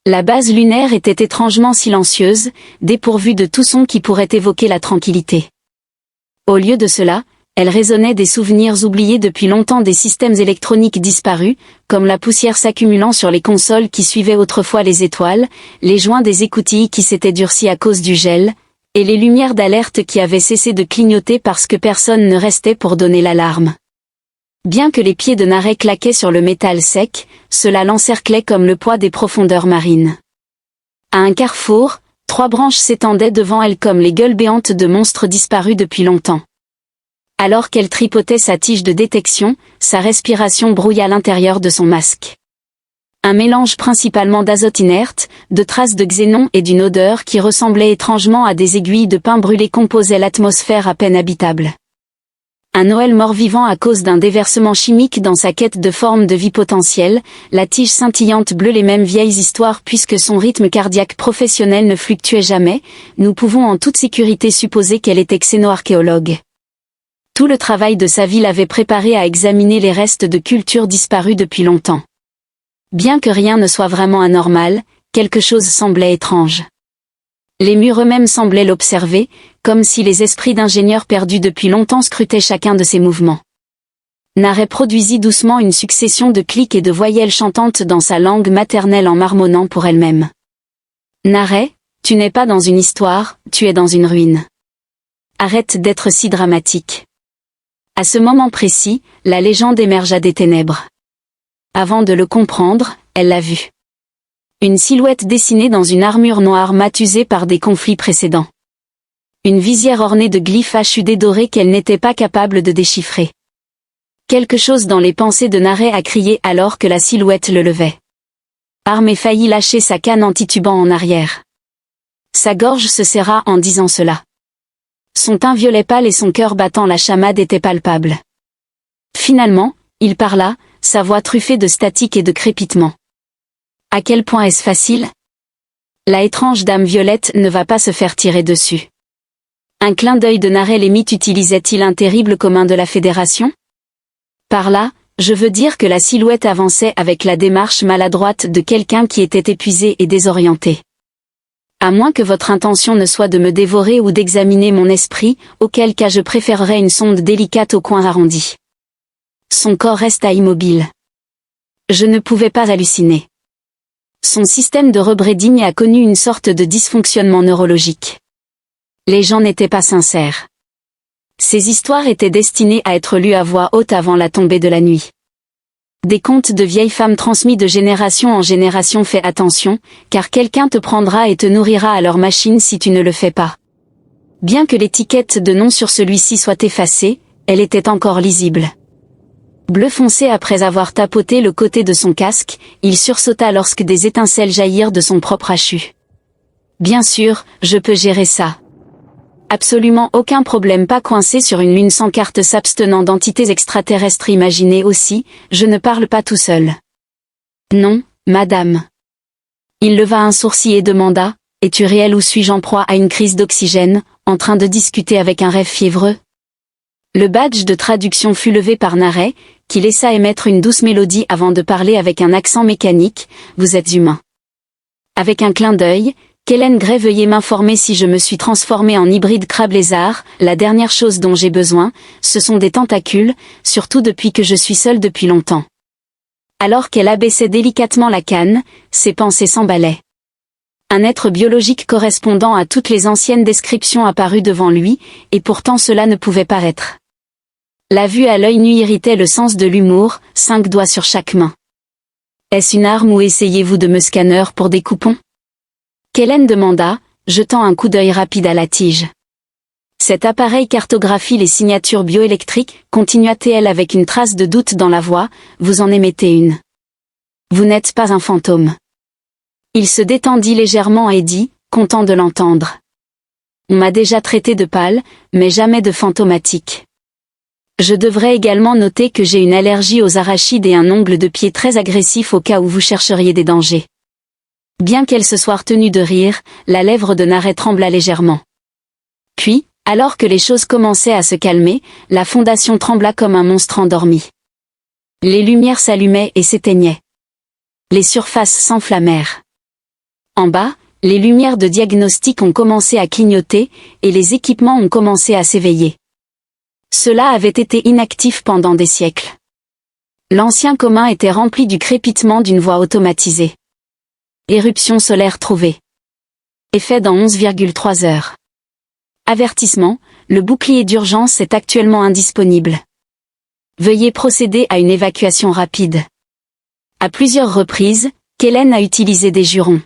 La base lunaire était étrangement silencieuse, dépourvue de tout son qui pourrait évoquer la tranquillité. Au lieu de cela, elle résonnait des souvenirs oubliés depuis longtemps des systèmes électroniques disparus, comme la poussière s'accumulant sur les consoles qui suivaient autrefois les étoiles, les joints des écoutilles qui s'étaient durcis à cause du gel, et les lumières d'alerte qui avaient cessé de clignoter parce que personne ne restait pour donner l'alarme. Bien que les pieds de Narey claquaient sur le métal sec, cela l'encerclait comme le poids des profondeurs marines. À un carrefour, 3 branches s'étendaient devant elle comme les gueules béantes de monstres disparus depuis longtemps. Alors qu'elle tripotait sa tige de détection, sa respiration brouilla l'intérieur de son masque. Un mélange principalement d'azote inerte, de traces de xénon et d'une odeur qui ressemblait étrangement à des aiguilles de pin brûlé composait l'atmosphère à peine habitable. Un Noël mort-vivant à cause d'un déversement chimique dans sa quête de forme de vie potentielle, la tige scintillante bleue les mêmes vieilles histoires puisque son rythme cardiaque professionnel ne fluctuait jamais, nous pouvons en toute sécurité supposer qu'elle était xénoarchéologue. Tout le travail de sa vie l'avait préparée à examiner les restes de cultures disparues depuis longtemps. Bien que rien ne soit vraiment anormal, quelque chose semblait étrange. Les murs eux-mêmes semblaient l'observer, comme si les esprits d'ingénieurs perdus depuis longtemps scrutaient chacun de ses mouvements. Narey produisit doucement une succession de clics et de voyelles chantantes dans sa langue maternelle en marmonnant pour elle-même. Narey, tu n'es pas dans une histoire, tu es dans une ruine. Arrête d'être si dramatique. À ce moment précis, la légende émergea des ténèbres. Avant de le comprendre, elle l'a vu. Une silhouette dessinée dans une armure noire mat usée par des conflits précédents. Une visière ornée de glyphes HUD dorés qu'elle n'était pas capable de déchiffrer. Quelque chose dans les pensées de Narey a crié alors que la silhouette le levait. Armée faillit lâcher sa canne en titubant en arrière. Sa gorge se serra en disant cela. Son teint violet pâle et son cœur battant la chamade étaient palpables. Finalement, il parla, sa voix truffée de statique et de crépitement. À quel point est-ce facile? La étrange dame violette ne va pas se faire tirer dessus. Un clin d'œil de Narey l'émite utilisait-il un terrible commun de la Fédération? Par là, je veux dire que la silhouette avançait avec la démarche maladroite de quelqu'un qui était épuisé et désorienté. À moins que votre intention ne soit de me dévorer ou d'examiner mon esprit, auquel cas je préférerais une sonde délicate au coin arrondi. Son corps resta immobile. Je ne pouvais pas halluciner. Son système de rebreeding a connu une sorte de dysfonctionnement neurologique. Les gens n'étaient pas sincères. Ces histoires étaient destinées à être lues à voix haute avant la tombée de la nuit. Des contes de vieilles femmes transmis de génération en génération. Fais attention, car quelqu'un te prendra et te nourrira à leur machine si tu ne le fais pas. Bien que l'étiquette de nom sur celui-ci soit effacée, elle était encore lisible. Bleu foncé après avoir tapoté le côté de son casque, il sursauta lorsque des étincelles jaillirent de son propre hachut. Bien sûr, je peux gérer ça. Absolument aucun problème, pas coincé sur une lune sans carte s'abstenant d'entités extraterrestres imaginées aussi, je ne parle pas tout seul. Non, madame. Il leva un sourcil et demanda, es-tu réel ou suis-je en proie à une crise d'oxygène, en train de discuter avec un rêve fiévreux? Le badge de traduction fut levé par Narey, qui laissa émettre une douce mélodie avant de parler avec un accent mécanique, vous êtes humain. Avec un clin d'œil, Kellen Gray, veuillez m'informer si je me suis transformé en hybride crabe-lézard, la dernière chose dont j'ai besoin, ce sont des tentacules, surtout depuis que je suis seule depuis longtemps. Alors qu'elle abaissait délicatement la canne, ses pensées s'emballaient. Un être biologique correspondant à toutes les anciennes descriptions apparut devant lui, et pourtant cela ne pouvait paraître. La vue à l'œil nu irritait le sens de l'humour, 5 doigts sur chaque main. Est-ce une arme ou essayez-vous de me scanner pour des coupons? Kellen demanda, jetant un coup d'œil rapide à la tige. Cet appareil cartographie les signatures bioélectriques, continua-t-elle avec une trace de doute dans la voix, vous en émettez une. Vous n'êtes pas un fantôme. Il se détendit légèrement et dit, content de l'entendre. On m'a déjà traité de pâle, mais jamais de fantomatique. Je devrais également noter que j'ai une allergie aux arachides et un ongle de pied très agressif au cas où vous chercheriez des dangers. Bien qu'elle se soit retenue de rire, la lèvre de Narey trembla légèrement. Puis, alors que les choses commençaient à se calmer, la fondation trembla comme un monstre endormi. Les lumières s'allumaient et s'éteignaient. Les surfaces s'enflammèrent. En bas, les lumières de diagnostic ont commencé à clignoter, et les équipements ont commencé à s'éveiller. Cela avait été inactif pendant des siècles. L'ancien commun était rempli du crépitement d'une voie automatisée. Éruption solaire trouvée. Effet dans 11,3 heures. Avertissement, le bouclier d'urgence est actuellement indisponible. Veuillez procéder à une évacuation rapide. À plusieurs reprises, Kellen a utilisé des jurons.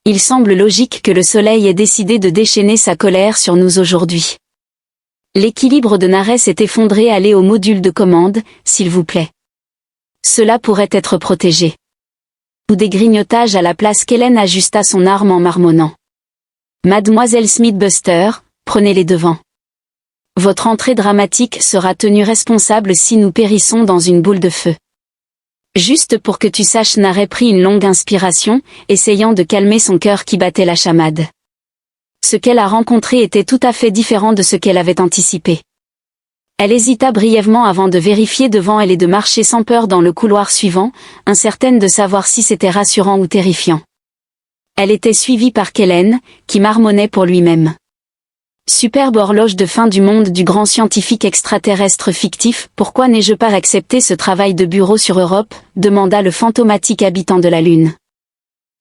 Il semble logique que le Soleil ait décidé de déchaîner sa colère sur nous aujourd'hui. L'équilibre de Nares s'est effondré. Allez au module de commande, s'il vous plaît. Cela pourrait être protégé. Ou des grignotages à la place. Kellen ajusta son arme en marmonnant. Mademoiselle Smithbuster, prenez les devants. Votre entrée dramatique sera tenue responsable si nous périssons dans une boule de feu. Juste pour que tu saches, Nare prit une longue inspiration, essayant de calmer son cœur qui battait la chamade. Ce qu'elle a rencontré était tout à fait différent de ce qu'elle avait anticipé. Elle hésita brièvement avant de vérifier devant elle et de marcher sans peur dans le couloir suivant, incertaine de savoir si c'était rassurant ou terrifiant. Elle était suivie par Kellen, qui marmonnait pour lui-même. Superbe horloge de fin du monde du grand scientifique extraterrestre fictif, pourquoi n'ai-je pas accepté ce travail de bureau sur Europe, demanda le fantomatique habitant de la Lune.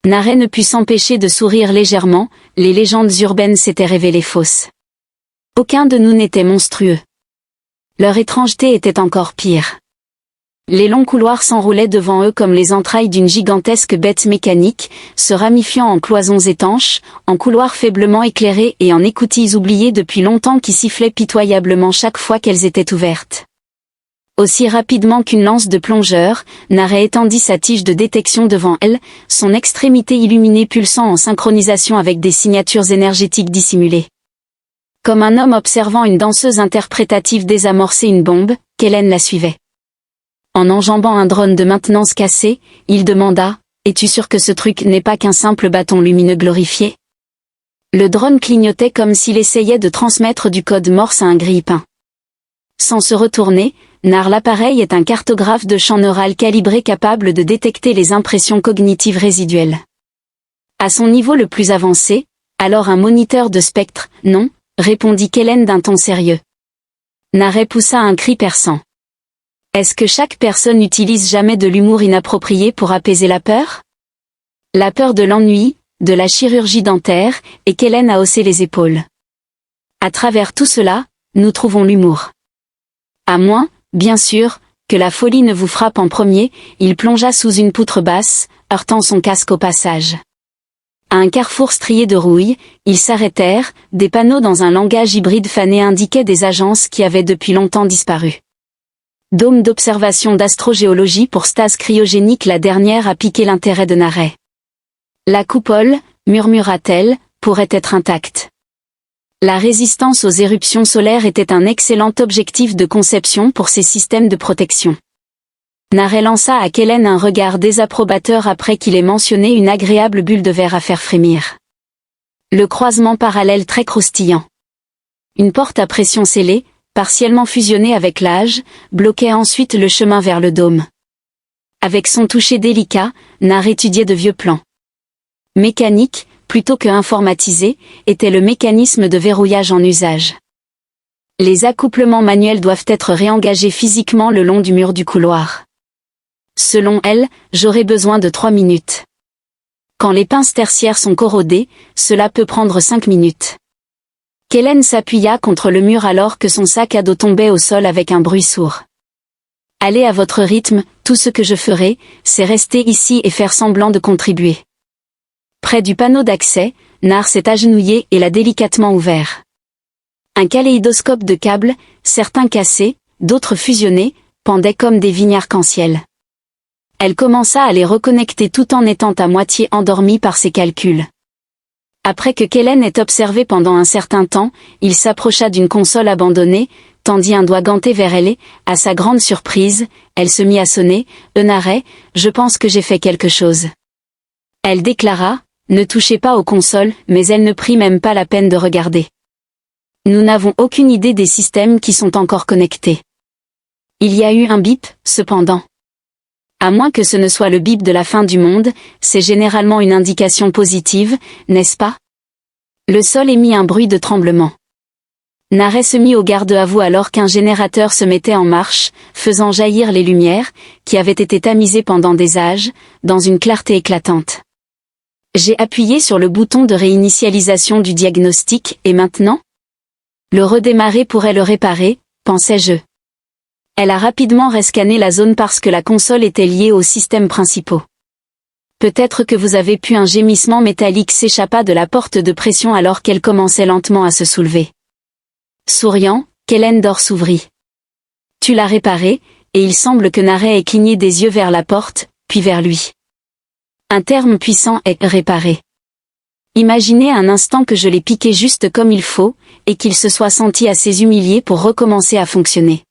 Nare ne put s'empêcher de sourire légèrement, les légendes urbaines s'étaient révélées fausses. Aucun de nous n'était monstrueux. Leur étrangeté était encore pire. Les longs couloirs s'enroulaient devant eux comme les entrailles d'une gigantesque bête mécanique, se ramifiant en cloisons étanches, en couloirs faiblement éclairés et en écoutilles oubliées depuis longtemps qui sifflaient pitoyablement chaque fois qu'elles étaient ouvertes. Aussi rapidement qu'une lance de plongeur, Nare étendit sa tige de détection devant elle, son extrémité illuminée pulsant en synchronisation avec des signatures énergétiques dissimulées. Comme un homme observant une danseuse interprétative désamorcer une bombe, Kellen la suivait. En enjambant un drone de maintenance cassé, il demanda « Es-tu sûr que ce truc n'est pas qu'un simple bâton lumineux glorifié ?» Le drone clignotait comme s'il essayait de transmettre du code Morse à un grille-pain. Sans se retourner, Nare l'appareil est un cartographe de champ neural calibré capable de détecter les impressions cognitives résiduelles. À son niveau le plus avancé, alors un moniteur de spectre, non, répondit Kellen d'un ton sérieux. Nare poussa un cri perçant. Est-ce que chaque personne n'utilise jamais de l'humour inapproprié pour apaiser la peur? La peur de l'ennui, de la chirurgie dentaire, et Kellen a haussé les épaules. À travers tout cela, nous trouvons l'humour. À moins, bien sûr, que la folie ne vous frappe en premier, il plongea sous une poutre basse, heurtant son casque au passage. À un carrefour strié de rouille, ils s'arrêtèrent, des panneaux dans un langage hybride fané indiquaient des agences qui avaient depuis longtemps disparu. Dôme d'observation d'astrogéologie pour stase cryogénique. La dernière a piqué l'intérêt de Nare. La coupole, murmura-t-elle, pourrait être intacte. La résistance aux éruptions solaires était un excellent objectif de conception pour ces systèmes de protection. Nare lança à Kellen un regard désapprobateur après qu'il ait mentionné une agréable bulle de verre à faire frémir. Le croisement parallèle très croustillant. Une porte à pression scellée, partiellement fusionnée avec l'âge, bloquait ensuite le chemin vers le dôme. Avec son toucher délicat, Nare étudiait de vieux plans. Mécanique, plutôt que informatisé, était le mécanisme de verrouillage en usage. Les accouplements manuels doivent être réengagés physiquement le long du mur du couloir. Selon elle, j'aurai besoin de 3 minutes. Quand les pinces tertiaires sont corrodées, cela peut prendre 5 minutes. Kellen s'appuya contre le mur alors que son sac à dos tombait au sol avec un bruit sourd. Allez à votre rythme, tout ce que je ferai, c'est rester ici et faire semblant de contribuer. Près du panneau d'accès, Nare s'est agenouillé et l'a délicatement ouvert. Un kaléidoscope de câbles, certains cassés, d'autres fusionnés, pendaient comme des vignes arc-en-ciel. Elle commença à les reconnecter tout en étant à moitié endormie par ses calculs. Après que Kellen ait observé pendant un certain temps, il s'approcha d'une console abandonnée, tendit un doigt ganté vers elle et, à sa grande surprise, elle se mit à sonner « Nare, je pense que j'ai fait quelque chose. » Elle déclara « Ne touchez pas aux consoles », mais elle ne prit même pas la peine de regarder. Nous n'avons aucune idée des systèmes qui sont encore connectés. Il y a eu un bip, cependant. À moins que ce ne soit le bip de la fin du monde, c'est généralement une indication positive, n'est-ce pas? Le sol émit un bruit de tremblement. Naret se mit au garde-à-vous alors qu'un générateur se mettait en marche, faisant jaillir les lumières, qui avaient été tamisées pendant des âges, dans une clarté éclatante. J'ai appuyé sur le bouton de réinitialisation du diagnostic, et maintenant? Le redémarrer pourrait le réparer, pensais-je. Elle a rapidement rescanné la zone parce que la console était liée aux systèmes principaux. Peut-être que vous avez pu un gémissement métallique s'échappa de la porte de pression alors qu'elle commençait lentement à se soulever. Souriant, Kellendor s'ouvrit. Tu l'as réparé, et il semble que Naret ait cligné des yeux vers la porte, puis vers lui. Un terme puissant est « réparé ». Imaginez un instant que je l'ai piqué juste comme il faut, et qu'il se soit senti assez humilié pour recommencer à fonctionner.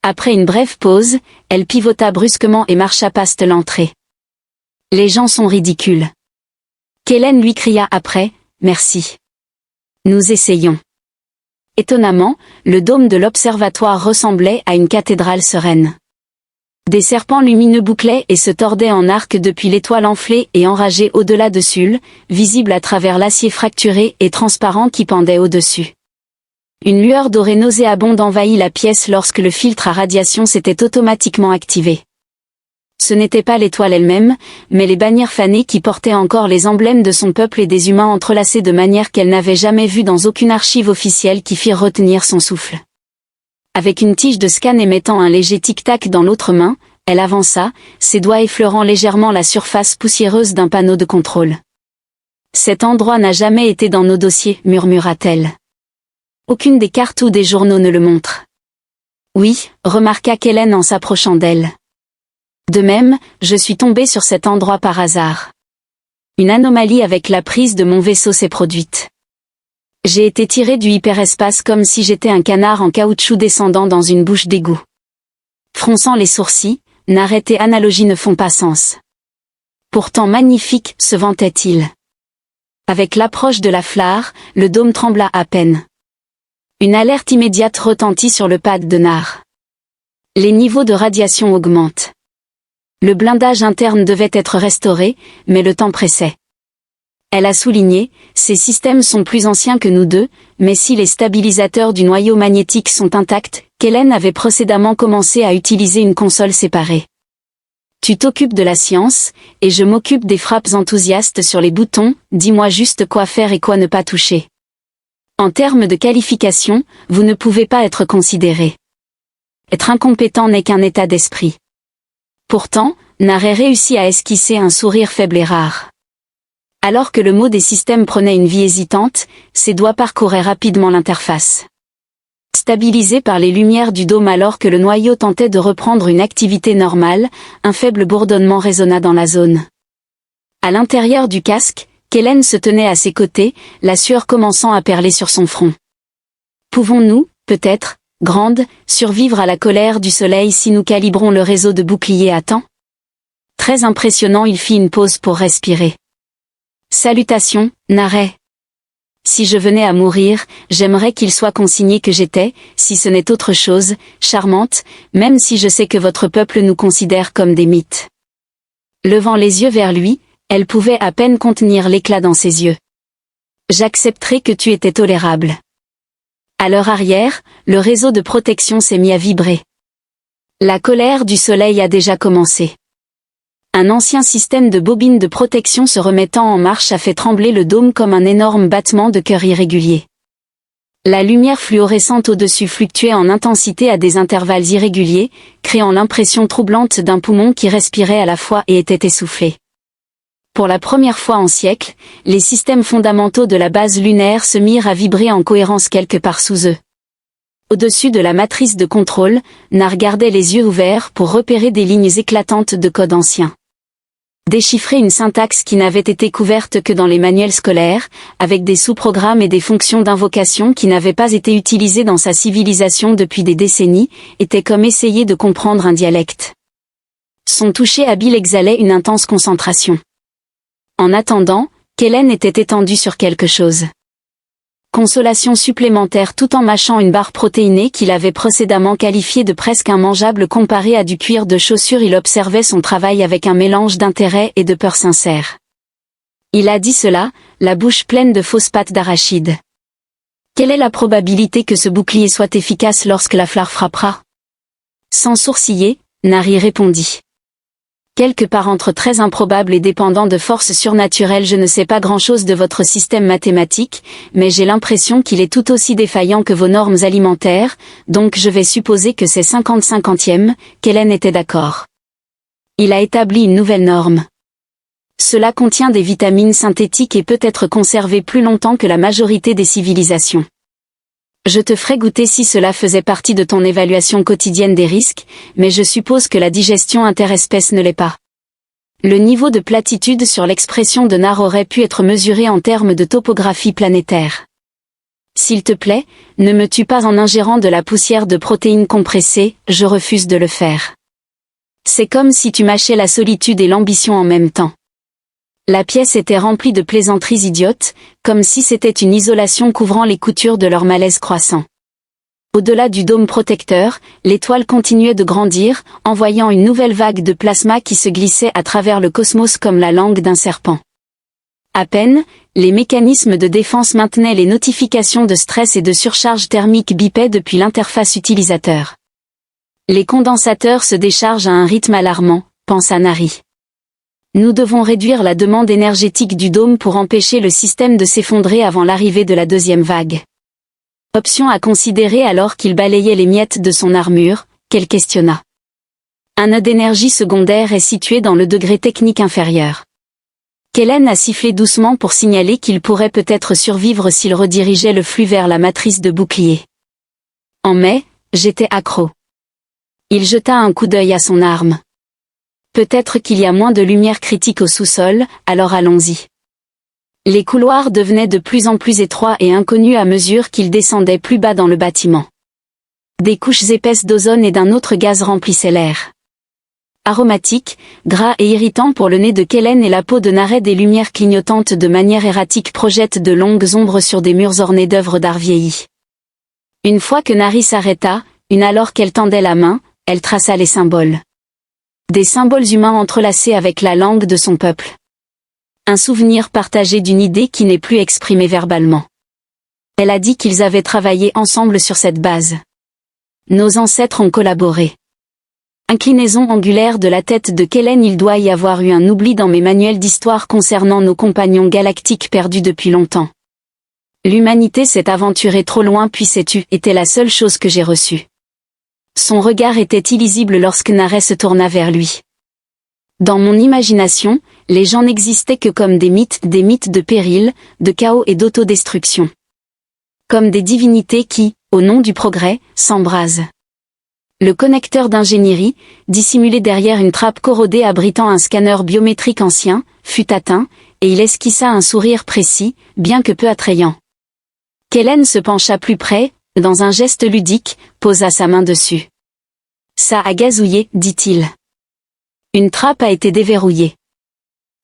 Après une brève pause, elle pivota brusquement et marcha past l'entrée. Les gens sont ridicules. Kellen lui cria après, merci. Nous essayons. Étonnamment, le dôme de l'observatoire ressemblait à une cathédrale sereine. Des serpents lumineux bouclaient et se tordaient en arc depuis l'étoile enflée et enragée au-delà de Sul, visible à travers l'acier fracturé et transparent qui pendait au-dessus. Une lueur dorée nauséabonde envahit la pièce lorsque le filtre à radiation s'était automatiquement activé. Ce n'était pas l'étoile elle-même, mais les bannières fanées qui portaient encore les emblèmes de son peuple et des humains entrelacés de manière qu'elle n'avait jamais vue dans aucune archive officielle qui firent retenir son souffle. Avec une tige de scan émettant un léger tic-tac dans l'autre main, elle avança, ses doigts effleurant légèrement la surface poussiéreuse d'un panneau de contrôle. Cet endroit n'a jamais été dans nos dossiers, murmura-t-elle. Aucune des cartes ou des journaux ne le montre. Oui, remarqua Kellen en s'approchant d'elle. De même, je suis tombée sur cet endroit par hasard. Une anomalie avec la prise de mon vaisseau s'est produite. J'ai été tirée du hyperespace comme si j'étais un canard en caoutchouc descendant dans une bouche d'égout. Fronçant les sourcils, Naret et analogie ne font pas sens. Pourtant magnifique, se vantait-il. Avec l'approche de la flare, le dôme trembla à peine. Une alerte immédiate retentit sur le pad de Nar. Les niveaux de radiation augmentent. Le blindage interne devait être restauré, mais le temps pressait. Elle a souligné, ces systèmes sont plus anciens que nous deux, mais si les stabilisateurs du noyau magnétique sont intacts, Kellen avait précédemment commencé à utiliser une console séparée. Tu t'occupes de la science, et je m'occupe des frappes enthousiastes sur les boutons, dis-moi juste quoi faire et quoi ne pas toucher. En termes de qualification, vous ne pouvez pas être considéré. Être incompétent n'est qu'un état d'esprit. Pourtant, Naret réussit à esquisser un sourire faible et rare. Alors que le mot des systèmes prenait une vie hésitante, ses doigts parcouraient rapidement l'interface. Stabilisé par les lumières du dôme alors que le noyau tentait de reprendre une activité normale, un faible bourdonnement résonna dans la zone. À l'intérieur du casque, Kellen se tenait à ses côtés, la sueur commençant à perler sur son front. Pouvons-nous, peut-être, grande, survivre à la colère du soleil si nous calibrons le réseau de boucliers à temps? Très impressionnant, il fit une pause pour respirer. Salutations, Naret. Si je venais à mourir, j'aimerais qu'il soit consigné que j'étais, si ce n'est autre chose, charmante, même si je sais que votre peuple nous considère comme des mythes. Levant les yeux vers lui, elle pouvait à peine contenir l'éclat dans ses yeux. J'accepterai que tu étais tolérable. À leur arrière, le réseau de protection s'est mis à vibrer. La colère du soleil a déjà commencé. Un ancien système de bobines de protection se remettant en marche a fait trembler le dôme comme un énorme battement de cœur irrégulier. La lumière fluorescente au-dessus fluctuait en intensité à des intervalles irréguliers, créant l'impression troublante d'un poumon qui respirait à la fois et était essoufflé. Pour la première fois en siècles, les systèmes fondamentaux de la base lunaire se mirent à vibrer en cohérence quelque part sous eux. Au-dessus de la matrice de contrôle, Nar gardait les yeux ouverts pour repérer des lignes éclatantes de code ancien. Déchiffrer une syntaxe qui n'avait été couverte que dans les manuels scolaires, avec des sous-programmes et des fonctions d'invocation qui n'avaient pas été utilisées dans sa civilisation depuis des décennies, était comme essayer de comprendre un dialecte. Son toucher habile exhalait une intense concentration. En attendant, Kellen était étendu sur quelque chose. Consolation supplémentaire tout en mâchant une barre protéinée qu'il avait précédemment qualifiée de presque immangeable comparée à du cuir de chaussure. Il observait son travail avec un mélange d'intérêt et de peur sincère. Il a dit cela, la bouche pleine de fausses pâtes d'arachide. Quelle est la probabilité que ce bouclier soit efficace lorsque la fleur frappera? Sans sourciller, Nari répondit. Quelque parentre très improbable et dépendant de forces surnaturelles. Je ne sais pas grand-chose de votre système mathématique, mais j'ai l'impression qu'il est tout aussi défaillant que vos normes alimentaires, donc je vais supposer que c'est 50-50e, qu'Hélène était d'accord. Il a établi une nouvelle norme. Cela contient des vitamines synthétiques et peut être conservé plus longtemps que la majorité des civilisations. Je te ferai goûter si cela faisait partie de ton évaluation quotidienne des risques, mais je suppose que la digestion interespèce ne l'est pas. Le niveau de platitude sur l'expression de Nar aurait pu être mesuré en termes de topographie planétaire. S'il te plaît, ne me tue pas en ingérant de la poussière de protéines compressées, je refuse de le faire. C'est comme si tu mâchais la solitude et l'ambition en même temps. La pièce était remplie de plaisanteries idiotes, comme si c'était une isolation couvrant les coutures de leur malaise croissant. Au-delà du dôme protecteur, l'étoile continuait de grandir, envoyant une nouvelle vague de plasma qui se glissait à travers le cosmos comme la langue d'un serpent. À peine, les mécanismes de défense maintenaient les notifications de stress et de surcharge thermique bipaient depuis l'interface utilisateur. Les condensateurs se déchargent à un rythme alarmant, pensa Nari. Nous devons réduire la demande énergétique du dôme pour empêcher le système de s'effondrer avant l'arrivée de la deuxième vague. Option à considérer alors qu'il balayait les miettes de son armure, qu'elle questionna. Un nœud d'énergie secondaire est situé dans le degré technique inférieur. Kellen a sifflé doucement pour signaler qu'il pourrait peut-être survivre s'il redirigeait le flux vers la matrice de bouclier. En mai, j'étais accro. Il jeta un coup d'œil à son arme. Peut-être qu'il y a moins de lumière critique au sous-sol, alors allons-y. Les couloirs devenaient de plus en plus étroits et inconnus à mesure qu'ils descendaient plus bas dans le bâtiment. Des couches épaisses d'ozone et d'un autre gaz remplissaient l'air. Aromatique, gras et irritant pour le nez de Kellen et la peau de Naret, des lumières clignotantes de manière erratique projettent de longues ombres sur des murs ornés d'œuvres d'art vieillis. Une fois que Nari s'arrêta, alors qu'elle tendait la main, elle traça les symboles. Des symboles humains entrelacés avec la langue de son peuple. Un souvenir partagé d'une idée qui n'est plus exprimée verbalement. Elle a dit qu'ils avaient travaillé ensemble sur cette base. Nos ancêtres ont collaboré. Inclinaison angulaire de la tête de Kellen. Il doit y avoir eu un oubli dans mes manuels d'histoire concernant nos compagnons galactiques perdus depuis longtemps. L'humanité s'est aventurée trop loin puis sais-tu, était la seule chose que j'ai reçue. Son regard était illisible lorsque Naret se tourna vers lui. Dans mon imagination, les gens n'existaient que comme des mythes de péril, de chaos et d'autodestruction. Comme des divinités qui, au nom du progrès, s'embrasent. Le connecteur d'ingénierie, dissimulé derrière une trappe corrodée abritant un scanner biométrique ancien, fut atteint, et il esquissa un sourire précis, bien que peu attrayant. Kellen se pencha plus près, dans un geste ludique, posa sa main dessus. Ça a gazouillé, dit-il. Une trappe a été déverrouillée.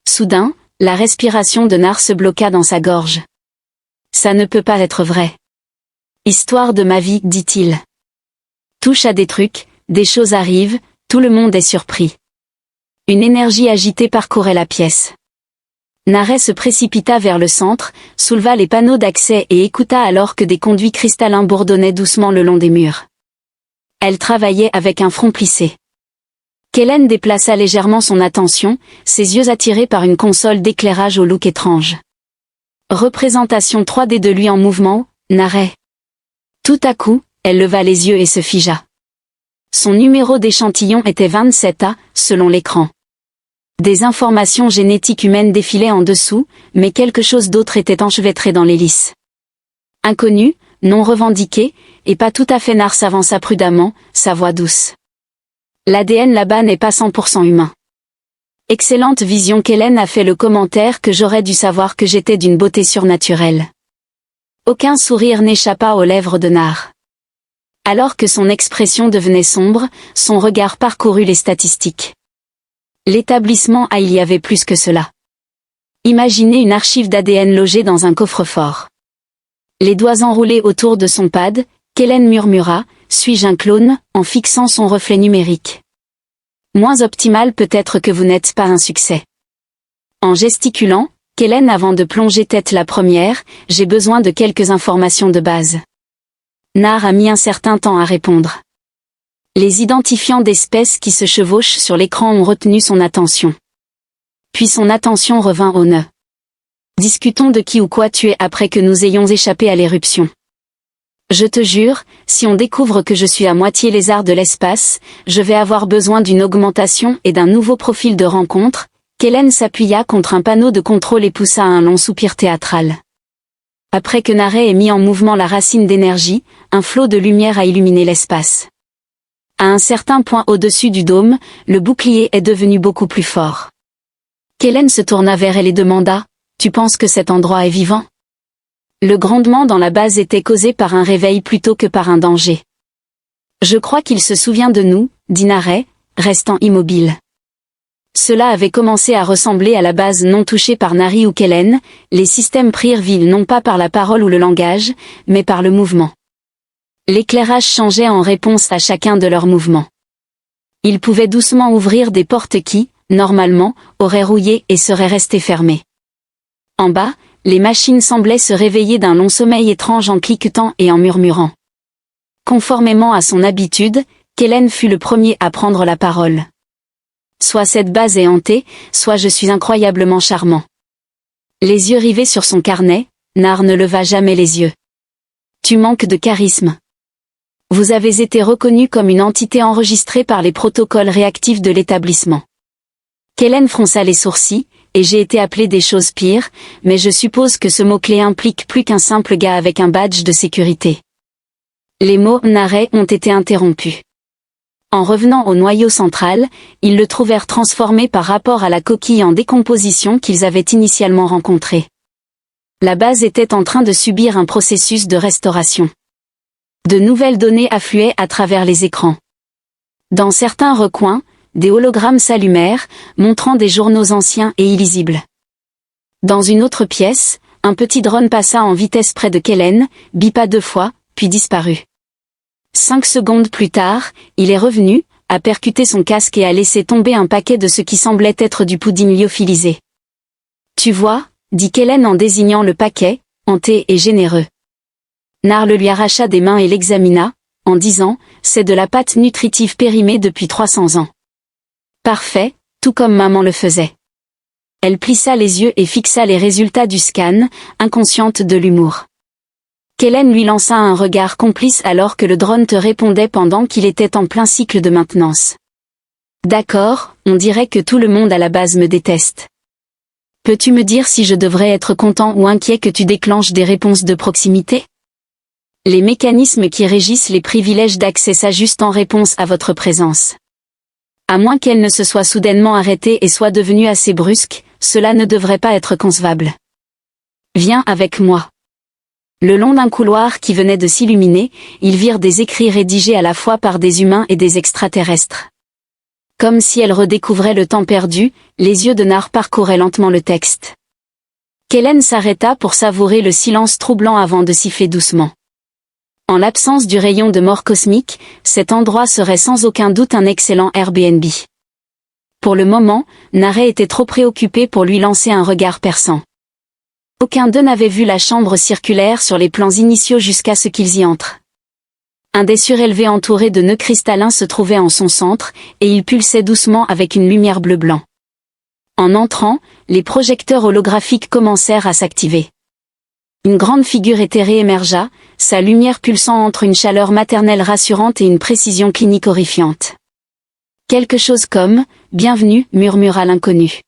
Soudain, la respiration de Nar se bloqua dans sa gorge. Ça ne peut pas être vrai. Histoire de ma vie, dit-il. Touche à des trucs, des choses arrivent, tout le monde est surpris. Une énergie agitée parcourait la pièce. Naret se précipita vers le centre, souleva les panneaux d'accès et écouta alors que des conduits cristallins bourdonnaient doucement le long des murs. Elle travaillait avec un front plissé. Kellen déplaça légèrement son attention, ses yeux attirés par une console d'éclairage au look étrange. Représentation 3D de lui en mouvement, Naret. Tout à coup, elle leva les yeux et se figea. Son numéro d'échantillon était 27A, selon l'écran. Des informations génétiques humaines défilaient en dessous, mais quelque chose d'autre était enchevêtré dans l'hélice. Inconnu, non revendiqué, et pas tout à fait. Nar s'avança prudemment, sa voix douce. L'ADN là-bas n'est pas 100% humain. Excellente vision. Kellen a fait le commentaire que j'aurais dû savoir que j'étais d'une beauté surnaturelle. Aucun sourire n'échappa aux lèvres de Nar. Alors que son expression devenait sombre, son regard parcourut les statistiques. L'établissement il y avait plus que cela. Imaginez une archive d'ADN logée dans un coffre-fort. Les doigts enroulés autour de son pad, Kellen murmura « Suis-je un clone ?» en fixant son reflet numérique. Moins optimal peut-être que vous n'êtes pas un succès. En gesticulant, Kellen avant de plonger tête la première, « J'ai besoin de quelques informations de base. » Nar a mis un certain temps à répondre. Les identifiants d'espèces qui se chevauchent sur l'écran ont retenu son attention. Puis son attention revint au nœud. Discutons de qui ou quoi tu es après que nous ayons échappé à l'éruption. Je te jure, si on découvre que je suis à moitié lézard de l'espace, je vais avoir besoin d'une augmentation et d'un nouveau profil de rencontre. Kellen s'appuya contre un panneau de contrôle et poussa un long soupir théâtral. Après que Narey ait mis en mouvement la racine d'énergie, un flot de lumière a illuminé l'espace. À un certain point au-dessus du dôme, le bouclier est devenu beaucoup plus fort. Kellen se tourna vers elle et demanda « Tu penses que cet endroit est vivant ?» Le grondement dans la base était causé par un réveil plutôt que par un danger. « Je crois qu'il se souvient de nous, » dit Narey, restant immobile. Cela avait commencé à ressembler à la base non touchée par Nari ou Kellen, les systèmes prirent vie non pas par la parole ou le langage, mais par le mouvement. L'éclairage changeait en réponse à chacun de leurs mouvements. Ils pouvaient doucement ouvrir des portes qui, normalement, auraient rouillé et seraient restées fermées. En bas, les machines semblaient se réveiller d'un long sommeil étrange en cliquetant et en murmurant. Conformément à son habitude, Kellen fut le premier à prendre la parole. Soit cette base est hantée, soit je suis incroyablement charmant. Les yeux rivés sur son carnet, Nar ne leva jamais les yeux. Tu manques de charisme. Vous avez été reconnu comme une entité enregistrée par les protocoles réactifs de l'établissement. Kellen fronça les sourcils, et j'ai été appelé des choses pires, mais je suppose que ce mot-clé implique plus qu'un simple gars avec un badge de sécurité. Les mots « Narey » ont été interrompus. En revenant au noyau central, ils le trouvèrent transformé par rapport à la coquille en décomposition qu'ils avaient initialement rencontrée. La base était en train de subir un processus de restauration. De nouvelles données affluaient à travers les écrans. Dans certains recoins, des hologrammes s'allumèrent, montrant des journaux anciens et illisibles. Dans une autre pièce, un petit drone passa en vitesse près de Kellen, bipa 2 fois, puis disparut. 5 secondes plus tard, il est revenu, a percuté son casque et a laissé tomber un paquet de ce qui semblait être du pudding lyophilisé. « Tu vois » dit Kellen en désignant le paquet, hanté et généreux. Nar le lui arracha des mains et l'examina, en disant « C'est de la pâte nutritive périmée depuis 300 ans. » Parfait, tout comme maman le faisait. Elle plissa les yeux et fixa les résultats du scan, inconsciente de l'humour. Kellen lui lança un regard complice alors que le drone te répondait pendant qu'il était en plein cycle de maintenance. D'accord, on dirait que tout le monde à la base me déteste. Peux-tu me dire si je devrais être content ou inquiet que tu déclenches des réponses de proximité ? Les mécanismes qui régissent les privilèges d'accès s'ajustent en réponse à votre présence. À moins qu'elle ne se soit soudainement arrêtée et soit devenue assez brusque, cela ne devrait pas être concevable. Viens avec moi. Le long d'un couloir qui venait de s'illuminer, ils virent des écrits rédigés à la fois par des humains et des extraterrestres. Comme si elle redécouvrait le temps perdu, les yeux de Nar parcouraient lentement le texte. Kellen s'arrêta pour savourer le silence troublant avant de siffler doucement. En l'absence du rayon de mort cosmique, cet endroit serait sans aucun doute un excellent Airbnb. Pour le moment, Narey était trop préoccupé pour lui lancer un regard perçant. Aucun d'eux n'avait vu la chambre circulaire sur les plans initiaux jusqu'à ce qu'ils y entrent. Un des surélevés entourés de nœuds cristallins se trouvait en son centre, et il pulsait doucement avec une lumière bleu-blanc. En entrant, les projecteurs holographiques commencèrent à s'activer. Une grande figure éthérée émergea, sa lumière pulsant entre une chaleur maternelle rassurante et une précision clinique horrifiante. Quelque chose comme « Bienvenue » murmura l'inconnu.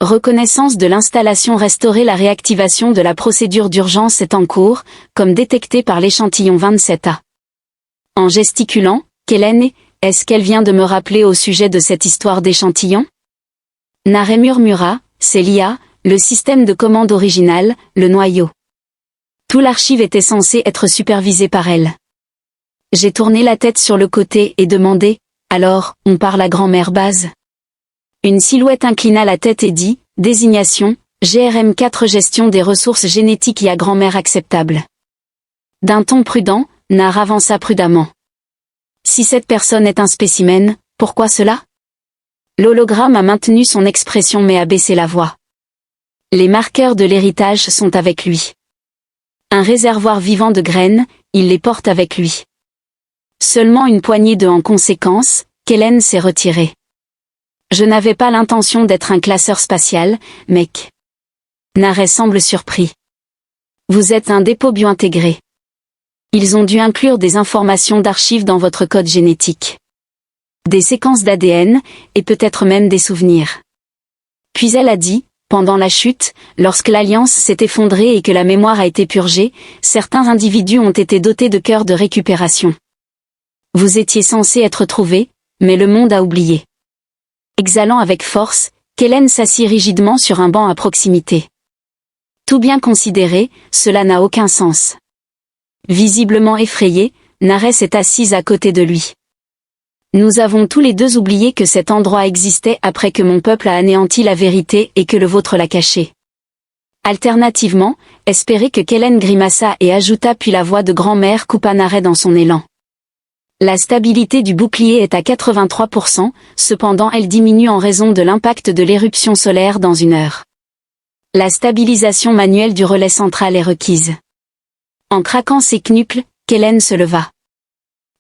Reconnaissance de l'installation restaurée. La réactivation de la procédure d'urgence est en cours, comme détecté par l'échantillon 27A. En gesticulant, Kellen, est-ce qu'elle vient de me rappeler au sujet de cette histoire d'échantillon ? Narey murmura, c'est l'IA, le système de commande original, le noyau. Tout l'archive était censé être supervisé par elle. J'ai tourné la tête sur le côté et demandé, alors, on parle à grand-mère base ? Une silhouette inclina la tête et dit, désignation, GRM4 gestion des ressources génétiques et à grand-mère acceptable. D'un ton prudent, Nar avança prudemment. Si cette personne est un spécimen, pourquoi cela? L'hologramme a maintenu son expression mais a baissé la voix. Les marqueurs de l'héritage sont avec lui. Un réservoir vivant de graines, il les porte avec lui. Seulement une poignée de en conséquence, Kellen s'est retiré. Je n'avais pas l'intention d'être un classeur spatial, mec. Naret semble surpris. Vous êtes un dépôt biointégré. Ils ont dû inclure des informations d'archives dans votre code génétique. Des séquences d'ADN, et peut-être même des souvenirs. Puis elle a dit, pendant la chute, lorsque l'Alliance s'est effondrée et que la mémoire a été purgée, certains individus ont été dotés de cœurs de récupération. Vous étiez censé être trouvé, mais le monde a oublié. Exhalant avec force, Kellen s'assit rigidement sur un banc à proximité. Tout bien considéré, cela n'a aucun sens. Visiblement effrayé, Naret s'est assise à côté de lui. Nous avons tous les deux oublié que cet endroit existait après que mon peuple a anéanti la vérité et que le vôtre l'a caché. Alternativement, espérer que Kellen grimaça et ajouta puis la voix de grand-mère coupa Naret dans son élan. La stabilité du bouclier est à 83%, cependant elle diminue en raison de l'impact de l'éruption solaire dans 1 heure. La stabilisation manuelle du relais central est requise. En craquant ses knuckles, Kellen se leva.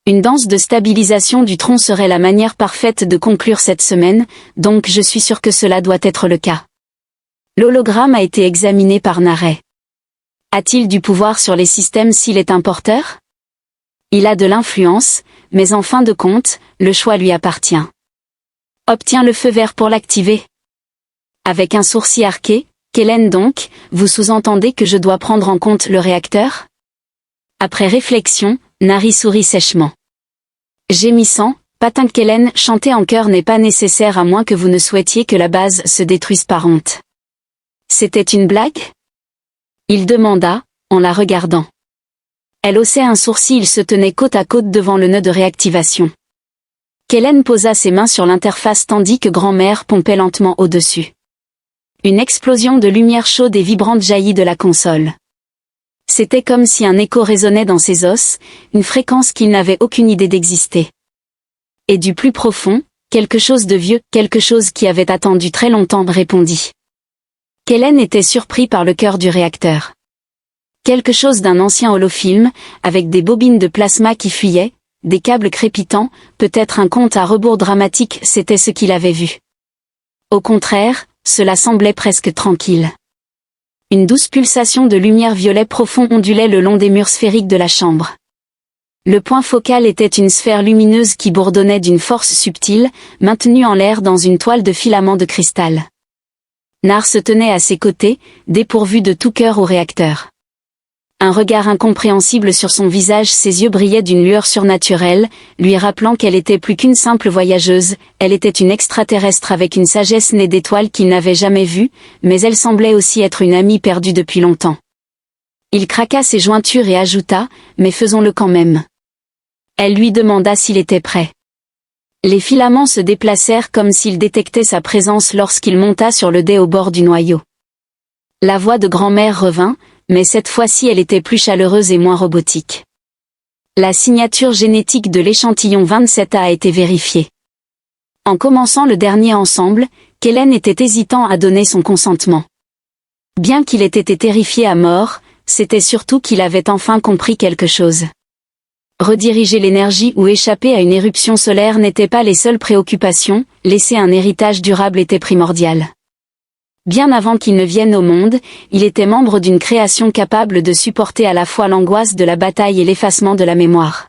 Une danse de stabilisation du tronc serait la manière parfaite de conclure cette semaine, donc je suis sûr que cela doit être le cas. L'hologramme a été examiné par Naret. A-t-il du pouvoir sur les systèmes s'il est un porteur? Il a de l'influence, mais en fin de compte, le choix lui appartient. Obtiens le feu vert pour l'activer. Avec un sourcil arqué, Kellen donc, vous sous-entendez que je dois prendre en compte le réacteur? Après réflexion, Nari sourit sèchement. Gémissant, Patin Kellen chanter en chœur n'est pas nécessaire à moins que vous ne souhaitiez que la base se détruise par honte. C'était une blague? Il demanda, en la regardant. Elle haussait un sourcil, il se tenait côte à côte devant le nœud de réactivation. Kellen posa ses mains sur l'interface tandis que grand-mère pompait lentement au-dessus. Une explosion de lumière chaude et vibrante jaillit de la console. C'était comme si un écho résonnait dans ses os, une fréquence qu'il n'avait aucune idée d'exister. Et du plus profond, quelque chose de vieux, quelque chose qui avait attendu très longtemps répondit. Kellen était surpris par le cœur du réacteur. Quelque chose d'un ancien holofilm, avec des bobines de plasma qui fuyaient, des câbles crépitants, peut-être un compte à rebours dramatique, c'était ce qu'il avait vu. Au contraire, cela semblait presque tranquille. Une douce pulsation de lumière violet profond ondulait le long des murs sphériques de la chambre. Le point focal était une sphère lumineuse qui bourdonnait d'une force subtile, maintenue en l'air dans une toile de filaments de cristal. Nar se tenait à ses côtés, dépourvu de tout cœur au réacteur. Un regard incompréhensible sur son visage, ses yeux brillaient d'une lueur surnaturelle, lui rappelant qu'elle était plus qu'une simple voyageuse, elle était une extraterrestre avec une sagesse née d'étoiles qu'il n'avait jamais vue, mais elle semblait aussi être une amie perdue depuis longtemps. Il craqua ses jointures et ajouta, mais faisons-le quand même. Elle lui demanda s'il était prêt. Les filaments se déplacèrent comme s'ils détectaient sa présence lorsqu'il monta sur le dé au bord du noyau. La voix de grand-mère revint, mais cette fois-ci elle était plus chaleureuse et moins robotique. La signature génétique de l'échantillon 27A a été vérifiée. En commençant le dernier ensemble, Kellen était hésitant à donner son consentement. Bien qu'il ait été terrifié à mort, c'était surtout qu'il avait enfin compris quelque chose. Rediriger l'énergie ou échapper à une éruption solaire n'étaient pas les seules préoccupations, laisser un héritage durable était primordial. Bien avant qu'il ne vienne au monde, il était membre d'une création capable de supporter à la fois l'angoisse de la bataille et l'effacement de la mémoire.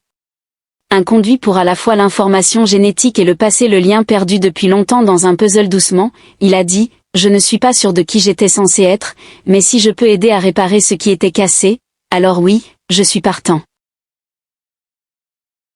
Un conduit pour à la fois l'information génétique et le passé, le lien perdu depuis longtemps dans un puzzle. Doucement, il a dit, je ne suis pas sûr de qui j'étais censé être, mais si je peux aider à réparer ce qui était cassé, alors oui, je suis partant.